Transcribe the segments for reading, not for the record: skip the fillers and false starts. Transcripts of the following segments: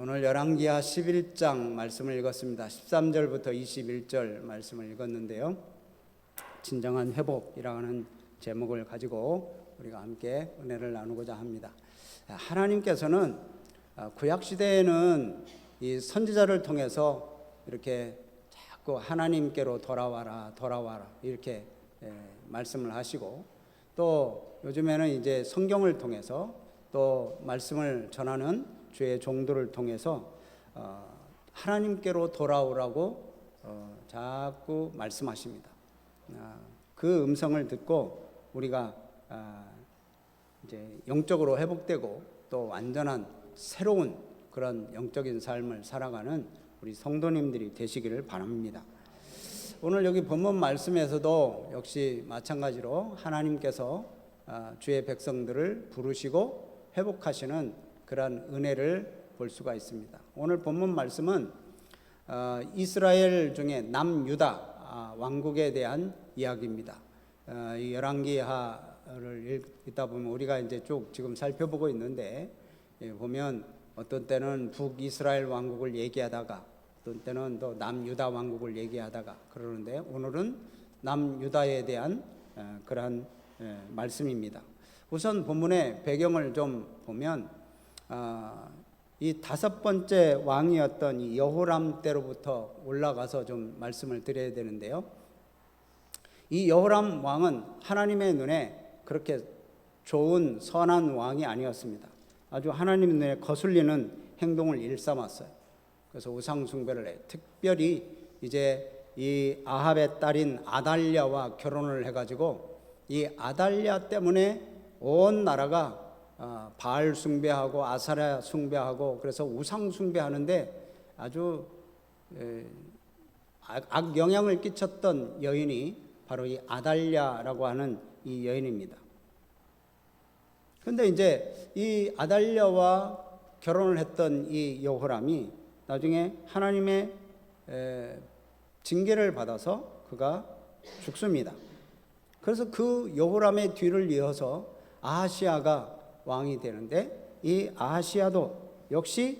오늘 열왕기하 11장 말씀을 읽었습니다. 13절부터 21절 말씀을 읽었는데요. 진정한 회복이라는 제목을 가지고 우리가 함께 은혜를 나누고자 합니다. 하나님께서는 구약 시대에는 이 선지자를 통해서 이렇게 자꾸 하나님께로 돌아와라 이렇게 말씀을 하시고, 또 요즘에는 이제 성경을 통해서 또 말씀을 전하는 주의 종들을 통해서 하나님께로 돌아오라고 자꾸 말씀하십니다. 그 음성을 듣고 우리가 이제 영적으로 회복되고 또 완전한 새로운 그런 영적인 삶을 살아가는 우리 성도님들이 되시기를 바랍니다. 오늘 여기 본문 말씀에서도 역시 마찬가지로 하나님께서 주의 백성들을 부르시고 회복하시는 그런 은혜를 볼 수가 있습니다. 오늘 본문 말씀은 이스라엘 중에 남유다 왕국에 대한 이야기입니다. 이 열왕기하를 읽다 보면 우리가 이제 쭉 지금 살펴보고 있는데, 보면 어떤 때는 북이스라엘 왕국을 얘기하다가 어떤 때는 또 남유다 왕국을 얘기하다가 그러는데, 오늘은 남유다에 대한 그러한 말씀입니다. 우선 본문의 배경을 좀 보면 이 다섯 번째 왕이었던 이 여호람 때로부터 올라가서 좀 말씀을 드려야 되는데요. 이 여호람 왕은 하나님의 눈에 그렇게 좋은 선한 왕이 아니었습니다. 아주 하나님 눈에 거슬리는 행동을 일삼았어요. 그래서 우상 숭배를 해. 특별히 이제 이 아합의 딸인 아달랴와 결혼을 해가지고 이 아달랴 때문에 온 나라가 바알 숭배하고 아사랴 숭배하고, 그래서 우상 숭배하는데 아주 악영향을 끼쳤던 여인이 바로 이 아달랴라고 하는 이 여인입니다. 그런데 이제 이 아달랴와 결혼을 했던 이 여호람이 나중에 하나님의 징계를 받아서 그가 죽습니다. 그래서 그 여호람의 뒤를 이어서 아하시아가 왕이 되는데, 이 아하시아도 역시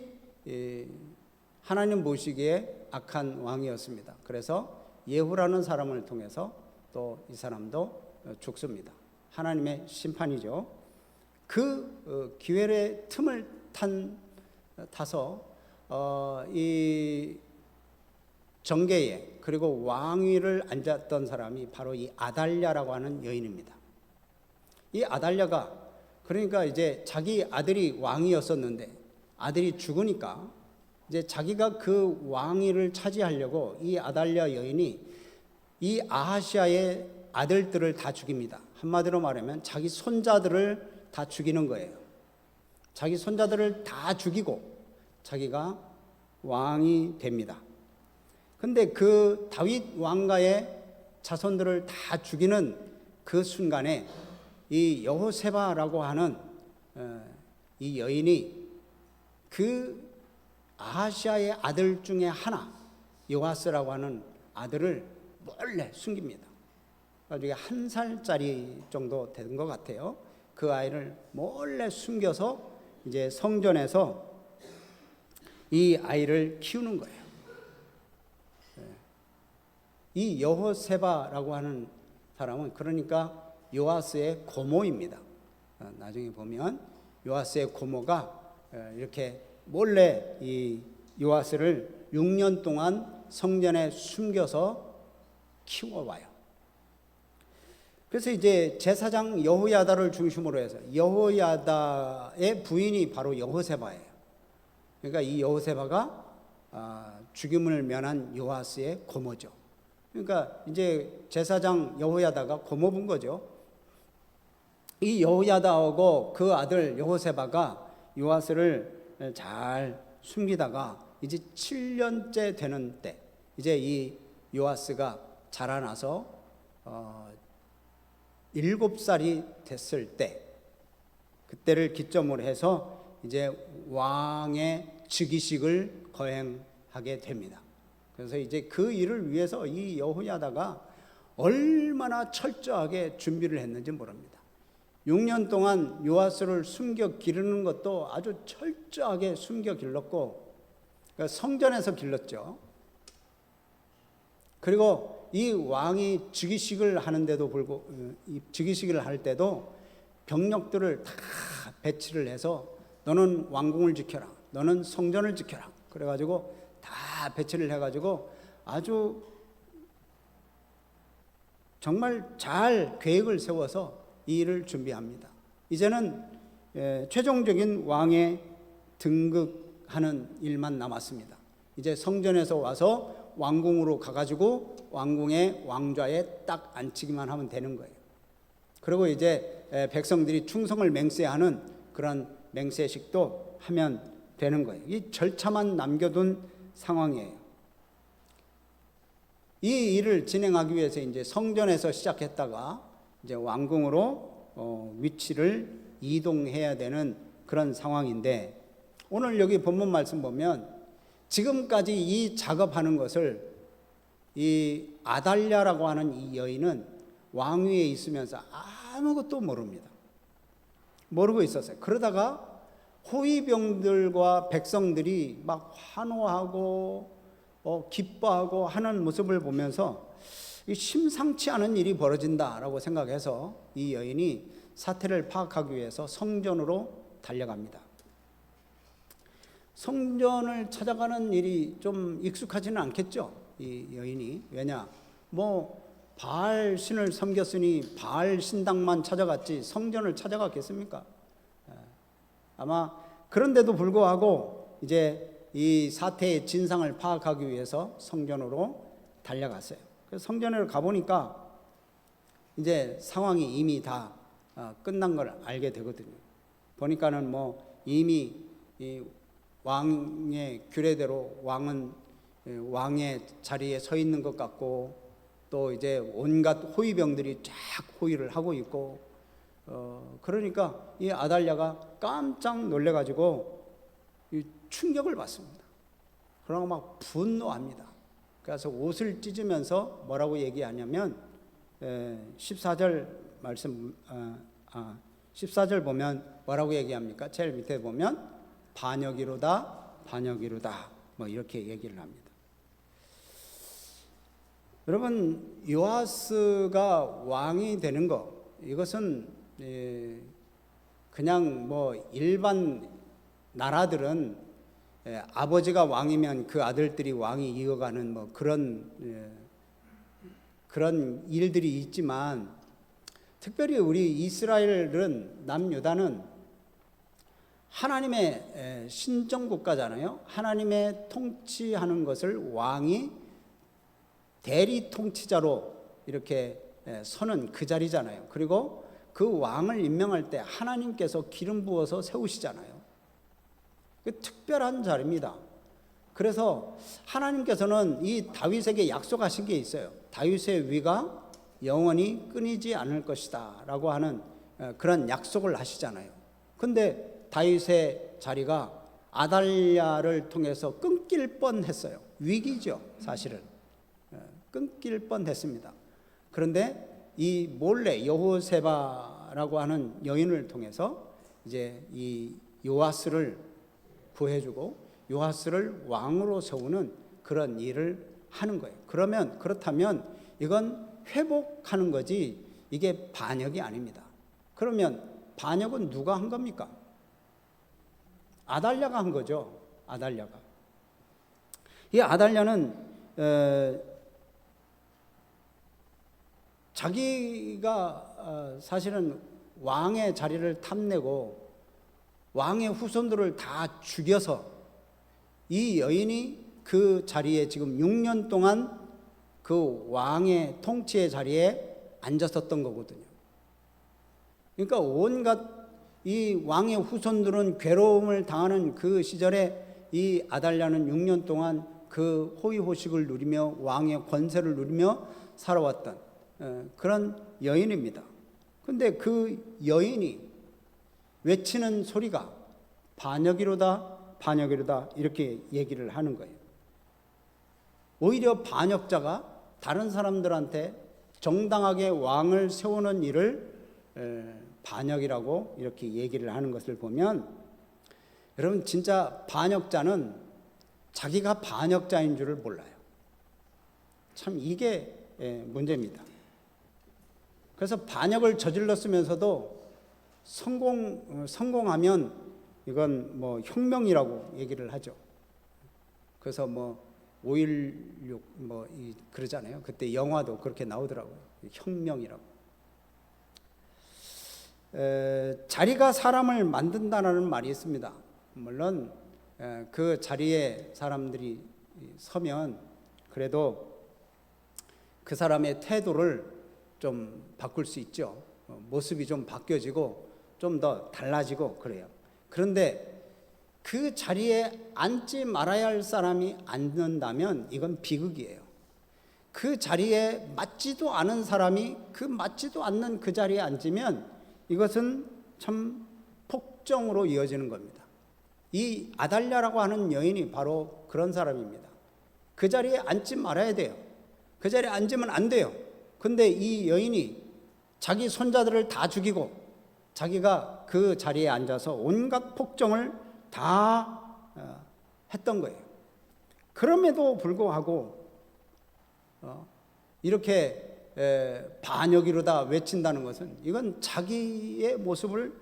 하나님 보시기에 악한 왕이었습니다. 그래서 예후라는 사람을 통해서 또 이 사람도 죽습니다. 하나님의 심판이죠. 그 기회의 틈을 타서 이 정계에 그리고 왕위를 앉았던 사람이 바로 이 아달랴라고 하는 여인입니다. 이 아달랴가 그러니까 이제 자기 아들이 왕이었었는데 아들이 죽으니까 이제 자기가 그 왕위를 차지하려고 이 아달랴 여인이 이 아하시아의 아들들을 다 죽입니다. 한마디로 말하면 자기 손자들을 다 죽이는 거예요. 자기 손자들을 다 죽이고 자기가 왕이 됩니다. 근데 그 다윗 왕가의 자손들을 다 죽이는 그 순간에 이 여호세바라고 하는 이 여인이 그 아하시아의 아들 중에 하나, 요아스라고 하는 아들을 몰래 숨깁니다. 나중에 1살짜리 정도 된 것 같아요. 그 아이를 몰래 숨겨서 이제 성전에서 이 아이를 키우는 거예요. 이 여호세바라고 하는 사람은 그러니까 요아스의 고모입니다. 나중에 보면 요아스의 고모가 이렇게 몰래 이 요아스를 6년 동안 성전에 숨겨서 키워와요. 그래서 이제 제사장 여호야다를 중심으로 해서 여호야다의 부인이 바로 여호세바예요. 그러니까 이 여호세바가 죽임을 면한 요아스의 고모죠. 그러니까 이제 제사장 여호야다가 고모분 거죠. 이 여호야다하고 그 아들 여호세바가 요아스를 잘 숨기다가 이제 7년째 되는 때, 이제 이 요아스가 자라나서 7살이 됐을 때, 그때를 기점으로 해서 이제 왕의 즉위식을 거행하게 됩니다. 그래서 이제 그 일을 위해서 이 여호야다가 얼마나 철저하게 준비를 했는지 모릅니다. 6년 동안 요아스를 숨겨 기르는 것도 아주 철저하게 숨겨 길렀고, 그러니까 성전에서 길렀죠. 그리고 이 왕이 즉위식을 하는데도 즉위식을 할 때도 병력들을 다 배치를 해서 너는 왕궁을 지켜라, 너는 성전을 지켜라. 그래가지고 다 배치를 해가지고 아주 정말 잘 계획을 세워서 이 일을 준비합니다. 이제는 최종적인 왕에 등극하는 일만 남았습니다. 이제 성전에서 와서 왕궁으로 가가지고 왕궁의 왕좌에 딱 앉히기만 하면 되는 거예요. 그리고 이제 백성들이 충성을 맹세하는 그런 맹세식도 하면 되는 거예요. 이 절차만 남겨둔 상황이에요. 이 일을 진행하기 위해서 이제 성전에서 시작했다가 이제 왕궁으로 위치를 이동해야 되는 그런 상황인데, 오늘 여기 본문 말씀 보면 지금까지 이 작업하는 것을 이 아달랴라고 하는 이 여인은 왕위에 있으면서 아무것도 모릅니다. 모르고 있었어요. 그러다가 호위병들과 백성들이 막 환호하고 기뻐하고 하는 모습을 보면서 심상치 않은 일이 벌어진다라고 생각해서 이 여인이 사태를 파악하기 위해서 성전으로 달려갑니다. 성전을 찾아가는 일이 좀 익숙하지는 않겠죠, 이 여인이. 왜냐, 바알 신을 섬겼으니 바알 신당만 찾아갔지 성전을 찾아갔겠습니까? 아마 그런데도 불구하고 이제 이 사태의 진상을 파악하기 위해서 성전으로 달려갔어요. 그래서 성전으로 가보니까 이제 상황이 이미 다 끝난 걸 알게 되거든요. 보니까는 이미 이 왕의 규례대로 왕은 왕의 자리에 서 있는 것 같고, 또 이제 온갖 호위병들이 쫙 호위를 하고 있고, 그러니까 이 아달랴가 깜짝 놀래가지고 충격을 받습니다. 그러고 막 분노합니다. 그래서 옷을 찢으면서 뭐라고 얘기하냐면 14절 말씀 14절 보면 뭐라고 얘기합니까? 제일 밑에 보면 반역이로다 반역이로다 이렇게 얘기를 합니다. 여러분, 요아스가 왕이 되는 거, 이것은 그냥 일반 나라들은 아버지가 왕이면 그 아들들이 왕이 이어가는 그런 일들이 있지만, 특별히 우리 이스라엘은, 남유다는 하나님의 신정국가잖아요. 하나님의 통치하는 것을 왕이 대리 통치자로 이렇게 서는 그 자리잖아요. 그리고 그 왕을 임명할 때 하나님께서 기름 부어서 세우시잖아요. 특별한 자리입니다. 그래서 하나님께서는 이 다윗에게 약속하신 게 있어요. 다윗의 위가 영원히 끊이지 않을 것이다 라고 하는 그런 약속을 하시잖아요. 근데 다윗의 자리가 아달랴를 통해서 끊길 뻔했어요. 위기죠, 사실은. 끊길 뻔했습니다. 그런데 이 몰래 여호세바라고 하는 여인을 통해서 이제 이 요아스를 구해주고 요아스를 왕으로 세우는 그런 일을 하는 거예요. 그렇다면 이건 회복하는 거지 이게 반역이 아닙니다. 그러면 반역은 누가 한 겁니까? 아달랴가 한 거죠. 아달랴가. 이 아달랴는 자기가 사실은 왕의 자리를 탐내고 왕의 후손들을 다 죽여서 이 여인이 그 자리에 지금 6년 동안 그 왕의 통치의 자리에 앉았었던 거거든요. 그러니까 온갖 이 왕의 후손들은 괴로움을 당하는 그 시절에 이 아달랴는 6년 동안 그 호의호식을 누리며 왕의 권세를 누리며 살아왔던 그런 여인입니다. 근데 그 여인이 외치는 소리가 반역이로다 반역이로다 이렇게 얘기를 하는 거예요. 오히려 반역자가 다른 사람들한테 정당하게 왕을 세우는 일을 반역이라고 이렇게 얘기를 하는 것을 보면, 여러분 진짜 반역자는 자기가 반역자인 줄을 몰라요. 참 이게 문제입니다. 그래서 반역을 저질렀으면서도 성공하면 이건 뭐 혁명이라고 얘기를 하죠. 그래서 뭐 5.16 그러잖아요. 그때 영화도 그렇게 나오더라고요. 혁명이라고. 자리가 사람을 만든다는 말이 있습니다. 물론 그 자리에 사람들이 서면 그래도 그 사람의 태도를 좀 바꿀 수 있죠. 모습이 좀 바뀌어지고 좀 더 달라지고 그래요. 그런데 그 자리에 앉지 말아야 할 사람이 앉는다면 이건 비극이에요. 그 자리에 맞지도 않은 사람이 그 맞지도 않는 그 자리에 앉으면 이것은 참 폭정으로 이어지는 겁니다. 이 아달랴라고 하는 여인이 바로 그런 사람입니다. 그 자리에 앉지 말아야 돼요. 그 자리에 앉으면 안 돼요. 근데 이 여인이 자기 손자들을 다 죽이고 자기가 그 자리에 앉아서 온갖 폭정을 다 했던 거예요. 그럼에도 불구하고 이렇게 반역이로다 외친다는 것은 이건 자기의 모습을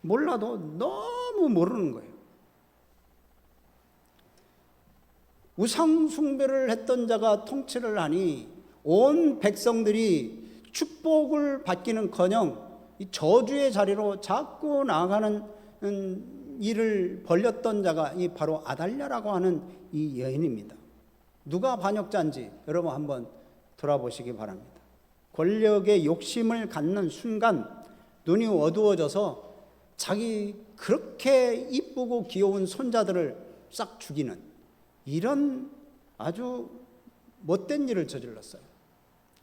몰라도 너무 모르는 거예요. 우상 숭배를 했던 자가 통치를 하니 온 백성들이 축복을 받기는커녕 이 저주의 자리로 자꾸 나아가는 일을 벌였던 자가 이 바로 아달랴라고 하는 이 여인입니다. 누가 반역자인지 여러분 한번 돌아보시기 바랍니다. 권력의 욕심을 갖는 순간 눈이 어두워져서 자기 그렇게 이쁘고 귀여운 손자들을 싹 죽이는 이런 아주 못된 일을 저질렀어요.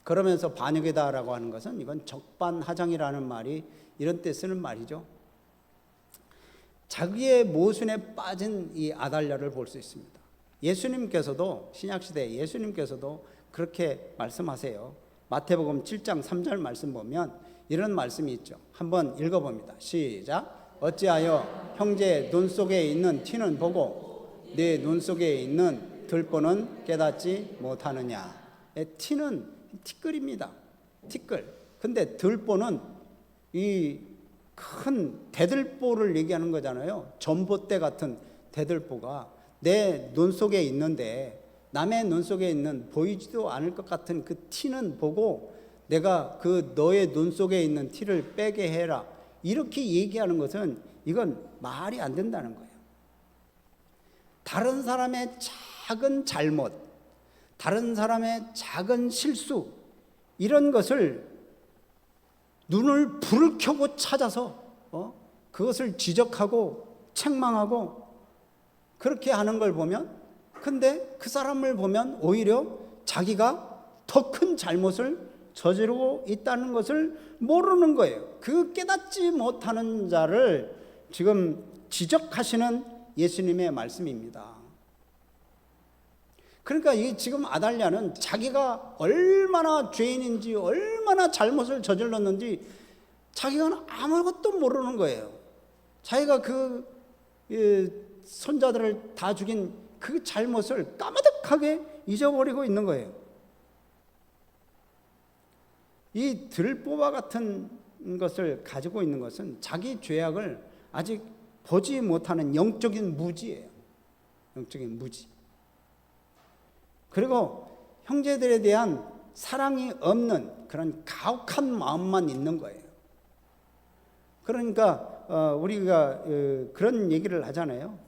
그러면서 반역이다라고 하는 것은 이건 적반하장이라는 말이 이런 때 쓰는 말이죠. 자기의 모순에 빠진 이 아달랴를 볼 수 있습니다. 예수님께서도 신약시대 예수님께서도 그렇게 말씀하세요. 마태복음 7장 3절 말씀 보면 이런 말씀이 있죠. 한번 읽어봅니다. 시작. 어찌하여 형제 눈 속에 있는 티는 보고 네 눈 속에 있는 들보는 깨닫지 못하느냐. 티는 티끌입니다. 티끌. 근데 들보는 이 큰 대들보를 얘기하는 거잖아요. 전봇대 같은 대들보가 내 눈 속에 있는데 남의 눈 속에 있는 보이지도 않을 것 같은 그 티는 보고 내가 그 너의 눈 속에 있는 티를 빼게 해라. 이렇게 얘기하는 것은 이건 말이 안 된다는 거예요. 다른 사람의 작은 잘못, 다른 사람의 작은 실수 이런 것을 눈을 불을 켜고 찾아서 그것을 지적하고 책망하고 그렇게 하는 걸 보면 근데 그 사람을 보면 오히려 자기가 더 큰 잘못을 저지르고 있다는 것을 모르는 거예요. 그 깨닫지 못하는 자를 지금 지적하시는 예수님의 말씀입니다. 그러니까 이 지금 아달랴는 자기가 얼마나 죄인인지 얼마나 잘못을 저질렀는지 자기가 아무것도 모르는 거예요. 자기가 그 손자들을 다 죽인 그 잘못을 까마득하게 잊어버리고 있는 거예요. 이 들보와 같은 것을 가지고 있는 것은 자기 죄악을 아직 보지 못하는 영적인 무지예요. 영적인 무지. 그리고 형제들에 대한 사랑이 없는 그런 가혹한 마음만 있는 거예요. 그러니까 우리가 그런 얘기를 하잖아요.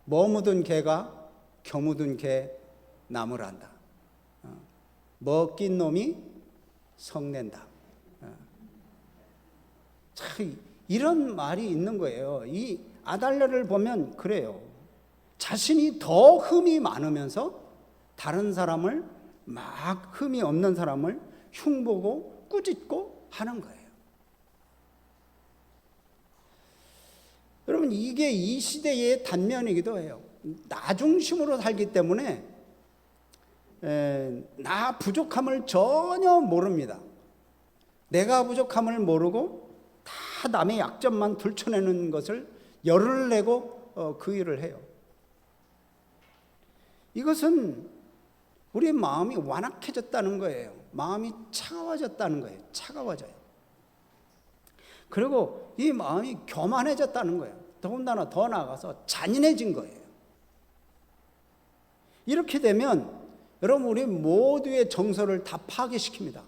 뭐 묻은 개가 겨 묻은 개 나무란다. 뭐 낀 놈이 성낸다. 참 이런 말이 있는 거예요. 이 아달랴를 보면 그래요. 자신이 더 흠이 많으면서 다른 사람을 막 흠이 없는 사람을 흉보고 꾸짖고 하는 거예요. 여러분 이게 이 시대의 단면이기도 해요. 나 중심으로 살기 때문에 나 부족함을 전혀 모릅니다. 내가 부족함을 모르고 다 남의 약점만 들춰내는 것을 열을 내고 그 일을 해요. 이것은 우리의 마음이 완악해졌다는 거예요. 마음이 차가워졌다는 거예요. 차가워져요. 그리고 이 마음이 교만해졌다는 거예요. 더군다나 더 나아가서 잔인해진 거예요. 이렇게 되면 여러분, 우리 모두의 정서를 다 파괴시킵니다.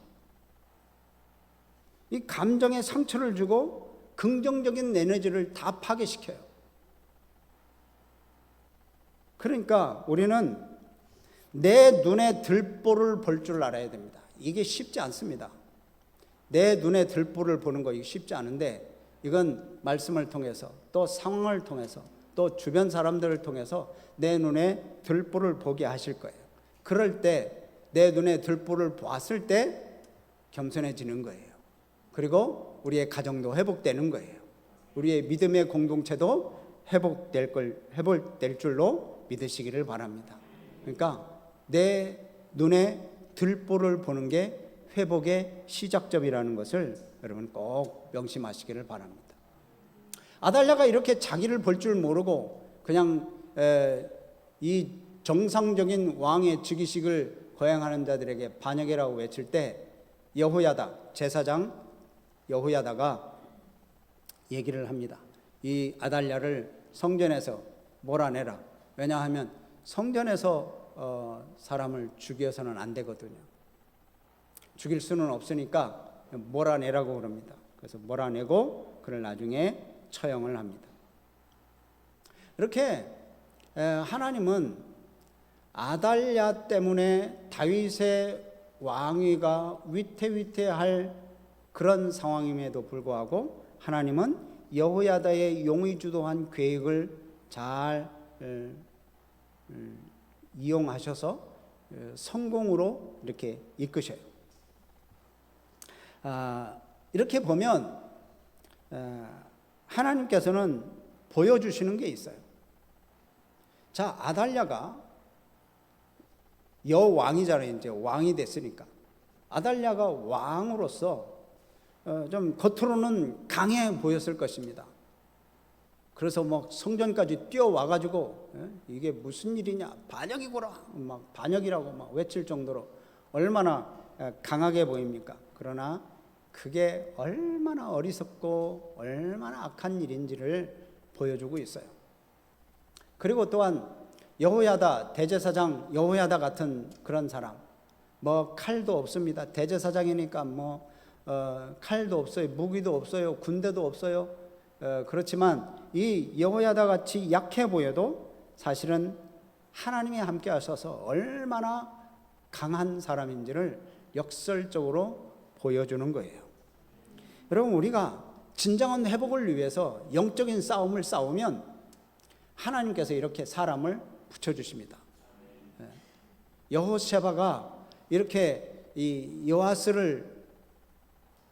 이 감정에 상처를 주고 긍정적인 에너지를 다 파괴시켜요. 그러니까 우리는 내 눈에 들보를 볼 줄 알아야 됩니다. 이게 쉽지 않습니다. 내 눈에 들보를 보는 거 이게 쉽지 않은데, 이건 말씀을 통해서 또 상황을 통해서 또 주변 사람들을 통해서 내 눈에 들보를 보게 하실 거예요. 그럴 때 내 눈에 들보를 보았을 때 겸손해지는 거예요. 그리고 우리의 가정도 회복되는 거예요. 우리의 믿음의 공동체도 회복될 줄로 믿으시기를 바랍니다. 그러니까 내 눈에 들보를 보는 게 회복의 시작점이라는 것을 여러분 꼭 명심하시기를 바랍니다. 아달랴가 이렇게 자기를 볼 줄 모르고 그냥 이 정상적인 왕의 즉위식을 거행하는 자들에게 반역이라고 외칠 때 여호야다 제사장 여호야다가 얘기를 합니다. 이 아달랴를 성전에서 몰아내라. 왜냐하면 성전에서 사람을 죽여서는 안 되거든요. 죽일 수는 없으니까 몰아내라고 그럽니다. 그래서 몰아내고 그를 나중에 처형을 합니다. 이렇게 하나님은 아달랴 때문에 다윗의 왕위가 위태위태할 그런 상황임에도 불구하고 하나님은 여호야다의 용의 주도한 계획을 잘 이용하셔서 성공으로 이렇게 이끄셔요. 이렇게 보면 하나님께서는 보여주시는 게 있어요. 자, 아달랴가 여왕이잖아요. 이제 왕이 됐으니까. 아달랴가 왕으로서 좀 겉으로는 강해 보였을 것입니다. 그래서 막 성전까지 뛰어와가지고 이게 무슨 일이냐, 반역이구나, 막 반역이라고 막 외칠 정도로 얼마나 강하게 보입니까? 그러나 그게 얼마나 어리석고 얼마나 악한 일인지를 보여주고 있어요. 그리고 또한 여호야다 대제사장 여호야다 같은 그런 사람, 뭐 칼도 없습니다. 대제사장이니까 뭐 칼도 없어요, 무기도 없어요, 군대도 없어요. 그렇지만 이 여호야다 같이 약해 보여도 사실은 하나님이 함께 하셔서 얼마나 강한 사람인지를 역설적으로 보여주는 거예요. 여러분, 우리가 진정한 회복을 위해서 영적인 싸움을 싸우면 하나님께서 이렇게 사람을 붙여주십니다. 여호세바가 이렇게 이 요아스를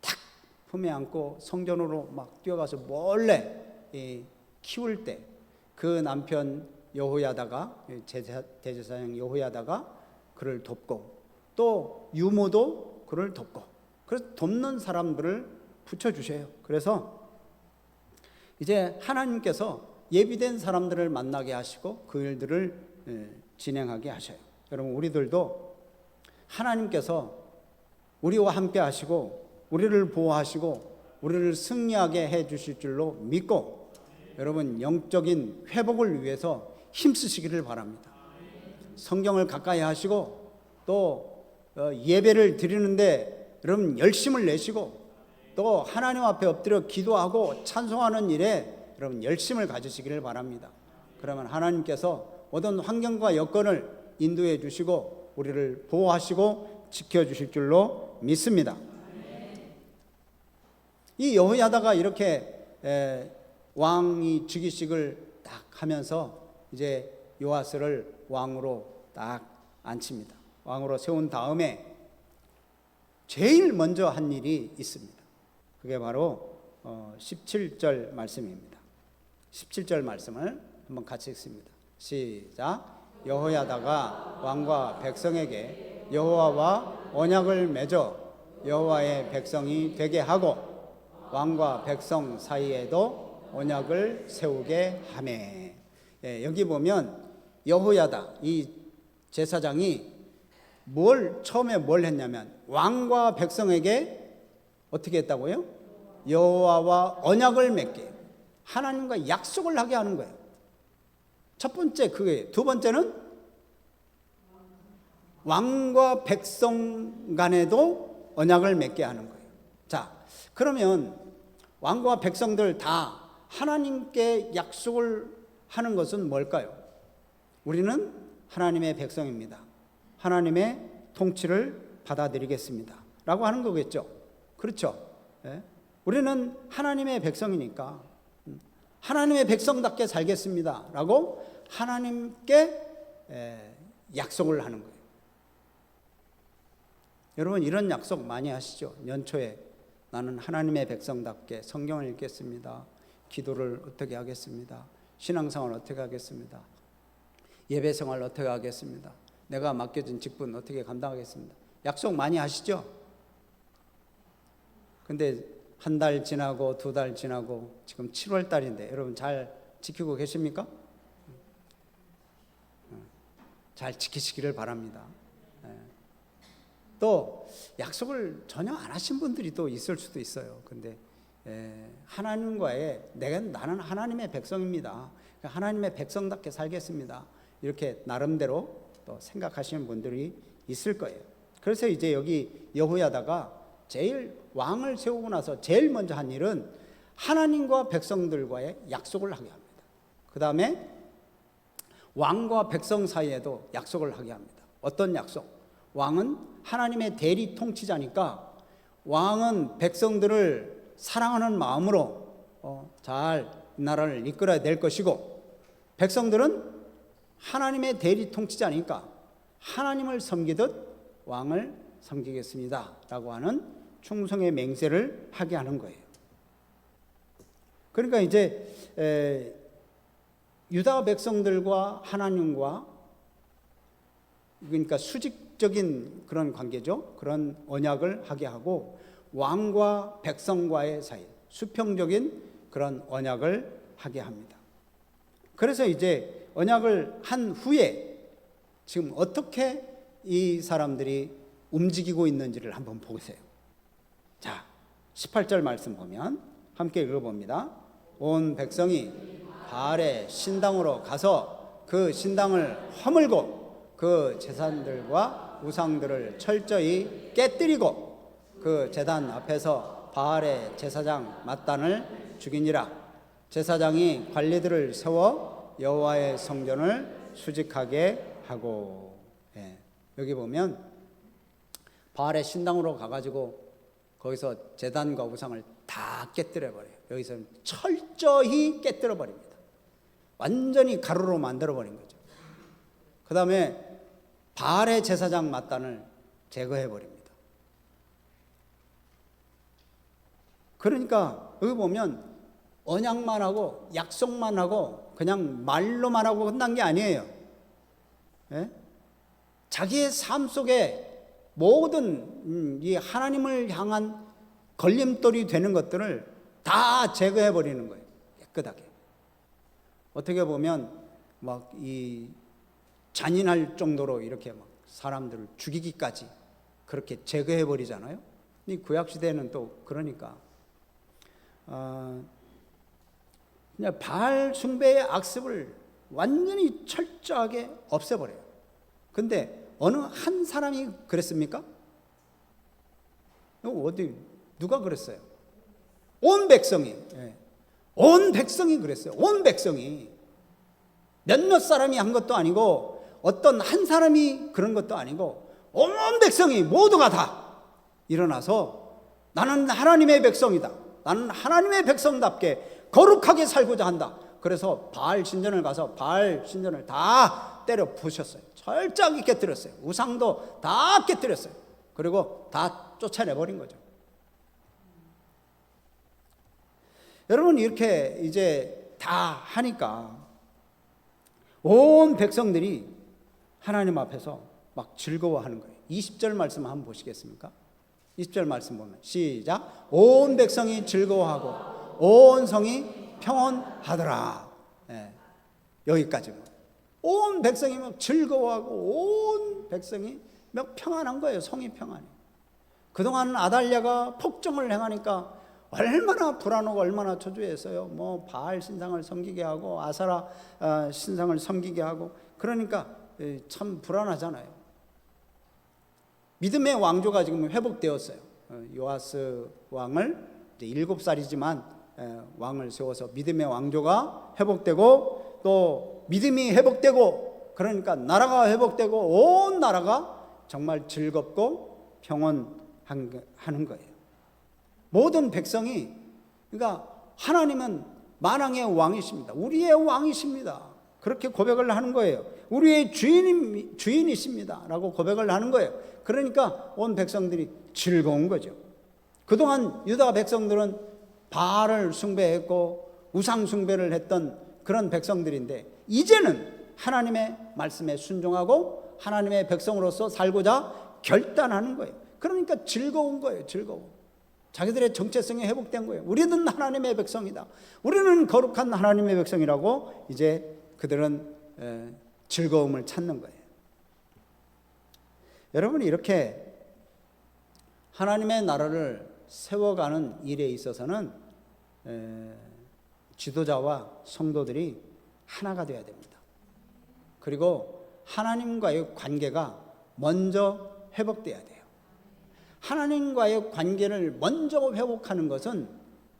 탁 품에 안고 성전으로 막 뛰어가서 몰래 키울 때 그 남편 여호야다가 대제사장 여호야다가 그를 돕고 또 유모도 그를 돕고, 그래서 돕는 사람들을 붙여주셔요. 그래서 이제 하나님께서 예비된 사람들을 만나게 하시고 그 일들을 진행하게 하셔요. 여러분, 우리들도 하나님께서 우리와 함께 하시고 우리를 보호하시고 우리를 승리하게 해 주실 줄로 믿고 여러분 영적인 회복을 위해서 힘쓰시기를 바랍니다. 성경을 가까이 하시고 또 예배를 드리는데 여러분 열심을 내시고 또 하나님 앞에 엎드려 기도하고 찬송하는 일에 여러분 열심을 가지시기를 바랍니다. 그러면 하나님께서 모든 환경과 여건을 인도해 주시고 우리를 보호하시고 지켜주실 줄로 믿습니다. 이 여호야다가 이렇게 왕이 즉위식을 딱 하면서 이제 요아스를 왕으로 딱 앉힙니다. 왕으로 세운 다음에 제일 먼저 한 일이 있습니다. 그게 바로 17절 말씀입니다. 17절 말씀을 한번 같이 읽습니다. 시작. 여호야다가 왕과 백성에게 여호와와 언약을 맺어 여호와의 백성이 되게 하고 왕과 백성 사이에도 언약을 세우게 하매. 여기 보면 여호야다, 이 제사장이 처음에 뭘 했냐면 왕과 백성에게 어떻게 했다고요? 여호와와 언약을 맺게, 하나님과 약속을 하게 하는 거예요. 첫 번째 그게. 두 번째는 왕과 백성 간에도 언약을 맺게 하는 거예요. 자, 그러면 왕과 백성들 다 하나님께 약속을 하는 것은 뭘까요? 우리는 하나님의 백성입니다. 하나님의 통치를 받아들이겠습니다 라고 하는 거겠죠. 그렇죠? 예? 우리는 하나님의 백성이니까 하나님의 백성답게 살겠습니다 라고 하나님께 약속을 하는 거예요. 여러분, 이런 약속 많이 하시죠? 연초에 나는 하나님의 백성답게 성경을 읽겠습니다, 기도를 어떻게 하겠습니다, 신앙생활 어떻게 하겠습니다, 예배생활 어떻게 하겠습니다, 내가 맡겨진 직분 어떻게 감당하겠습니다. 약속 많이 하시죠? 근데 한 달 지나고 두 달 지나고 지금 7월 달인데 여러분 잘 지키고 계십니까? 잘 지키시기를 바랍니다. 또 약속을 전혀 안 하신 분들이 또 있을 수도 있어요. 근데 하나님과의 나는 하나님의 백성입니다, 하나님의 백성답게 살겠습니다, 이렇게 나름대로 또 생각하시는 분들이 있을 거예요. 그래서 이제 여기 여호야다가 제일 왕을 세우고 나서 제일 먼저 한 일은 하나님과 백성들과의 약속을 하게 합니다. 그 다음에 왕과 백성 사이에도 약속을 하게 합니다. 어떤 약속? 왕은 하나님의 대리 통치자니까 왕은 백성들을 사랑하는 마음으로 잘 나라를 이끌어야 될 것이고, 백성들은 하나님의 대리 통치자니까 하나님을 섬기듯 왕을 섬기겠습니다 라고 하는 충성의 맹세를 하게 하는 거예요. 그러니까 이제 유다 백성들과 하나님과, 그러니까 수직적인 그런 관계죠. 그런 언약을 하게 하고 왕과 백성과의 사이, 수평적인 그런 언약을 하게 합니다. 그래서 이제 언약을 한 후에 지금 어떻게 이 사람들이 움직이고 있는지를 한번 보세요. 자, 18절 말씀 보면 함께 읽어봅니다. 온 백성이 바알의 신당으로 가서 그 신당을 허물고 그 제사장들과 우상들을 철저히 깨뜨리고 그 제단 앞에서 바알의 제사장 mat단을 죽이니라. 제사장이 관리들을 세워 여호와의 성전을 수직하게 하고. 여기 보면 바알의 신당으로 가가지고 거기서 제단과 우상을 다 깨뜨려 버려요. 여기서 철저히 깨뜨려 버립니다. 완전히 가루로 만들어 버린 거죠. 그 다음에 바알의 제사장 mat단을 제거해 버립니다. 그러니까 여기 보면 언약만 하고 약속만 하고 그냥 말로만 하고 끝난 게 아니에요. 자기의 삶 속에 모든 이 하나님을 향한 걸림돌이 되는 것들을 다 제거해 버리는 거예요. 깨끗하게. 어떻게 보면 막 이 잔인할 정도로 이렇게 막 사람들을 죽이기까지 그렇게 제거해 버리잖아요. 이 구약 시대는 또 그러니까 그냥 바알 숭배의 악습을 완전히 철저하게 없애버려요. 근데 어느 한 사람이 그랬습니까? 어디 누가 그랬어요? 온 백성이. 온 백성이 그랬어요. 온 백성이. 몇몇 사람이 한 것도 아니고 어떤 한 사람이 그런 것도 아니고 온 백성이 모두가 다 일어나서 나는 하나님의 백성이다, 나는 하나님의 백성답게 거룩하게 살고자 한다. 그래서 바알 신전을 가서 바알 신전을 다 때려 부셨어요. 철저하게 깨뜨렸어요. 우상도 다 깨뜨렸어요. 그리고 다 쫓아내버린 거죠. 여러분, 이렇게 이제 다 하니까 온 백성들이 하나님 앞에서 막 즐거워하는 거예요. 20절 말씀 한번 보시겠습니까? 20절 말씀 보면 시작. 온 백성이 즐거워하고 온 성이 평온하더라. 여기까지. 온 백성이 막 즐거워하고 온 백성이 막 평안한 거예요. 성이 평안해. 그동안 아달랴가 폭정을 행하니까 얼마나 불안하고 얼마나 초조했어요. 뭐 바알 신상을 섬기게 하고 아사라 신상을 섬기게 하고, 그러니까 참 불안하잖아요. 믿음의 왕조가 지금 회복되었어요. 요아스 왕을 이제 7살이지만 왕을 세워서 믿음의 왕조가 회복되고, 또 믿음이 회복되고, 그러니까 나라가 회복되고 온 나라가 정말 즐겁고 평온하는 거예요. 모든 백성이, 그러니까 하나님은 만왕의 왕이십니다. 우리의 왕이십니다. 그렇게 고백을 하는 거예요. 우리의 주인이십니다 라고 고백을 하는 거예요. 그러니까 온 백성들이 즐거운 거죠. 그동안 유다 백성들은 바알을 숭배했고 우상 숭배를 했던 그런 백성들인데, 이제는 하나님의 말씀에 순종하고 하나님의 백성으로서 살고자 결단하는 거예요. 그러니까 즐거운 거예요. 즐거워. 자기들의 정체성이 회복된 거예요. 우리는 하나님의 백성이다. 우리는 거룩한 하나님의 백성이라고 이제 그들은 즐거움을 찾는 거예요. 여러분, 이렇게 하나님의 나라를 세워가는 일에 있어서는 지도자와 성도들이 하나가 되어야 됩니다. 그리고 하나님과의 관계가 먼저 회복돼야 돼요. 하나님과의 관계를 먼저 회복하는 것은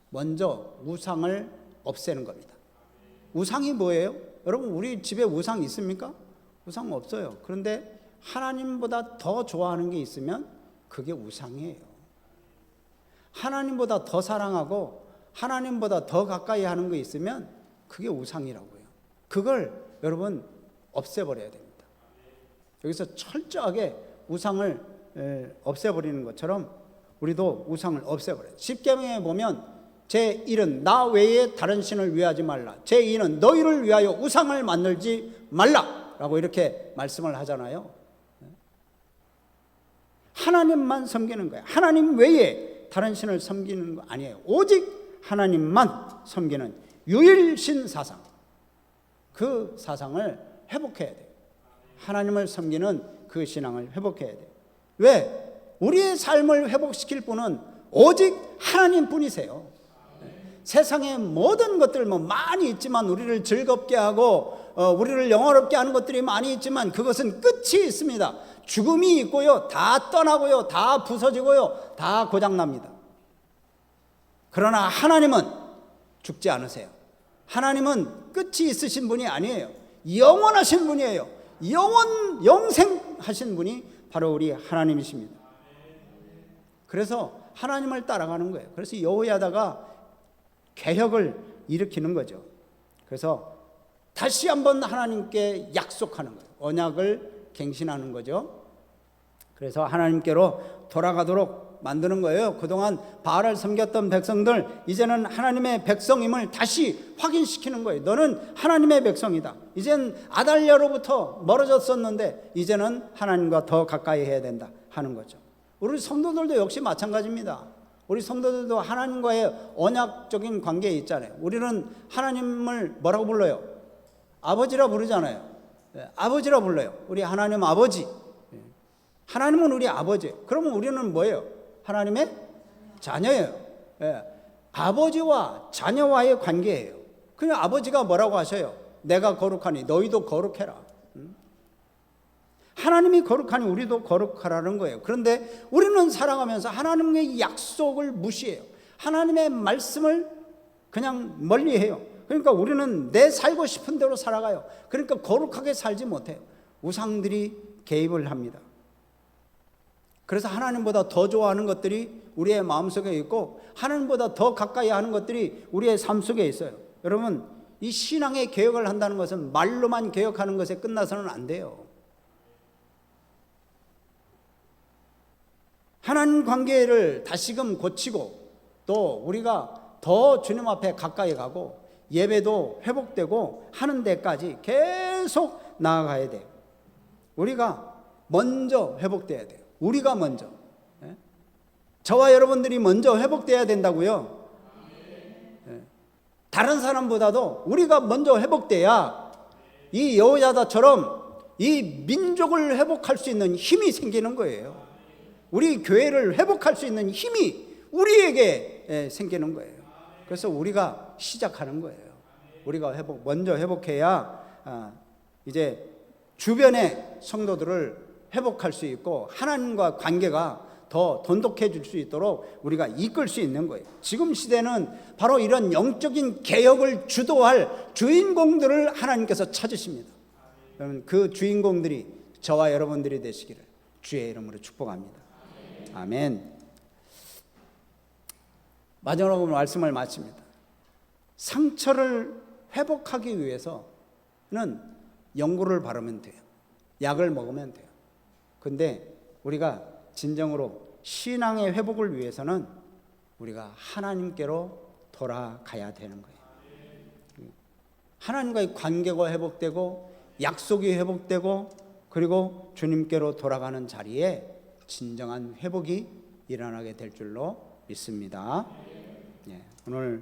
먼저 우상을 없애는 겁니다. 우상이 뭐예요? 여러분, 우리 집에 우상 있습니까? 우상 없어요. 그런데 하나님보다 더 좋아하는 게 있으면 그게 우상이에요. 하나님보다 더 사랑하고 하나님보다 더 가까이 하는 거 있으면 그게 우상이라고요. 그걸 여러분 없애버려야 됩니다. 여기서 철저하게 우상을 없애버리는 것처럼 우리도 우상을 없애버려요. 십계명에 보면 제1은 나 외에 다른 신을 위하지 말라, 제2는 너희를 위하여 우상을 만들지 말라 라고 이렇게 말씀을 하잖아요. 하나님만 섬기는 거예요. 하나님 외에 다른 신을 섬기는 거 아니에요. 오직 하나님만 섬기는 유일신 사상, 그 사상을 회복해야 돼요. 하나님을 섬기는 그 신앙을 회복해야 돼요. 왜? 우리의 삶을 회복시킬 분은 오직 하나님뿐이세요. 세상의 모든 것들 뭐 많이 있지만, 우리를 즐겁게 하고 우리를 영화롭게 하는 것들이 많이 있지만 그것은 끝이 있습니다. 죽음이 있고요, 다 떠나고요, 다 부서지고요, 다 고장납니다. 그러나 하나님은 죽지 않으세요. 하나님은 끝이 있으신 분이 아니에요. 영원하신 분이에요. 영생하신 분이 바로 우리 하나님이십니다. 그래서 하나님을 따라가는 거예요. 그래서 여호야다가 개혁을 일으키는 거죠. 그래서 다시 한번 하나님께 약속하는 거예요. 언약을 갱신하는 거죠. 그래서 하나님께로 돌아가도록 만드는 거예요. 그동안 바알을 섬겼던 백성들, 이제는 하나님의 백성임을 다시 확인시키는 거예요. 너는 하나님의 백성이다. 이젠 아달랴로부터 멀어졌었는데 이제는 하나님과 더 가까이 해야 된다 하는 거죠. 우리 성도들도 역시 마찬가지입니다. 우리 성도들도 하나님과의 언약적인 관계에 있잖아요. 우리는 하나님을 뭐라고 불러요? 아버지라 부르잖아요. 아버지라 불러요. 우리 하나님 아버지. 하나님은 우리 아버지. 그러면 우리는 뭐예요? 하나님의 자녀예요. 아버지와 자녀와의 관계예요. 그냥 아버지가 뭐라고 하셔요? 내가 거룩하니 너희도 거룩해라. 하나님이 거룩하니 우리도 거룩하라는 거예요. 그런데 우리는 살아가면서 하나님의 약속을 무시해요. 하나님의 말씀을 그냥 멀리해요. 그러니까 우리는 내 살고 싶은 대로 살아가요. 그러니까 거룩하게 살지 못해요. 우상들이 개입을 합니다. 그래서 하나님보다 더 좋아하는 것들이 우리의 마음속에 있고 하나님보다 더 가까이 하는 것들이 우리의 삶 속에 있어요. 여러분, 이 신앙의 개혁을 한다는 것은 말로만 개혁하는 것에 끝나서는 안 돼요. 하나님 관계를 다시금 고치고, 또 우리가 더 주님 앞에 가까이 가고 예배도 회복되고 하는 데까지 계속 나아가야 돼요. 우리가 먼저 회복돼야 돼요. 우리가 먼저. 저와 여러분들이 먼저 회복돼야 된다고요. 다른 사람보다도 우리가 먼저 회복돼야 이 여호야다처럼 이 민족을 회복할 수 있는 힘이 생기는 거예요. 우리 교회를 회복할 수 있는 힘이 우리에게 생기는 거예요. 그래서 우리가 시작하는 거예요. 우리가 먼저 회복해야 이제 주변의 성도들을 회복할 수 있고 하나님과 관계가 더 돈독해질 수 있도록 우리가 이끌 수 있는 거예요. 지금 시대는 바로 이런 영적인 개혁을 주도할 주인공들을 하나님께서 찾으십니다. 여러분, 그 주인공들이 저와 여러분들이 되시기를 주의 이름으로 축복합니다. 아멘. 마지막으로 말씀을 마칩니다. 상처를 회복하기 위해서는 연고를 바르면 돼요. 약을 먹으면 돼요. 근데 우리가 진정으로 신앙의 회복을 위해서는 우리가 하나님께로 돌아가야 되는 거예요. 하나님과의 관계가 회복되고 약속이 회복되고 그리고 주님께로 돌아가는 자리에 진정한 회복이 일어나게 될 줄로 믿습니다. 오늘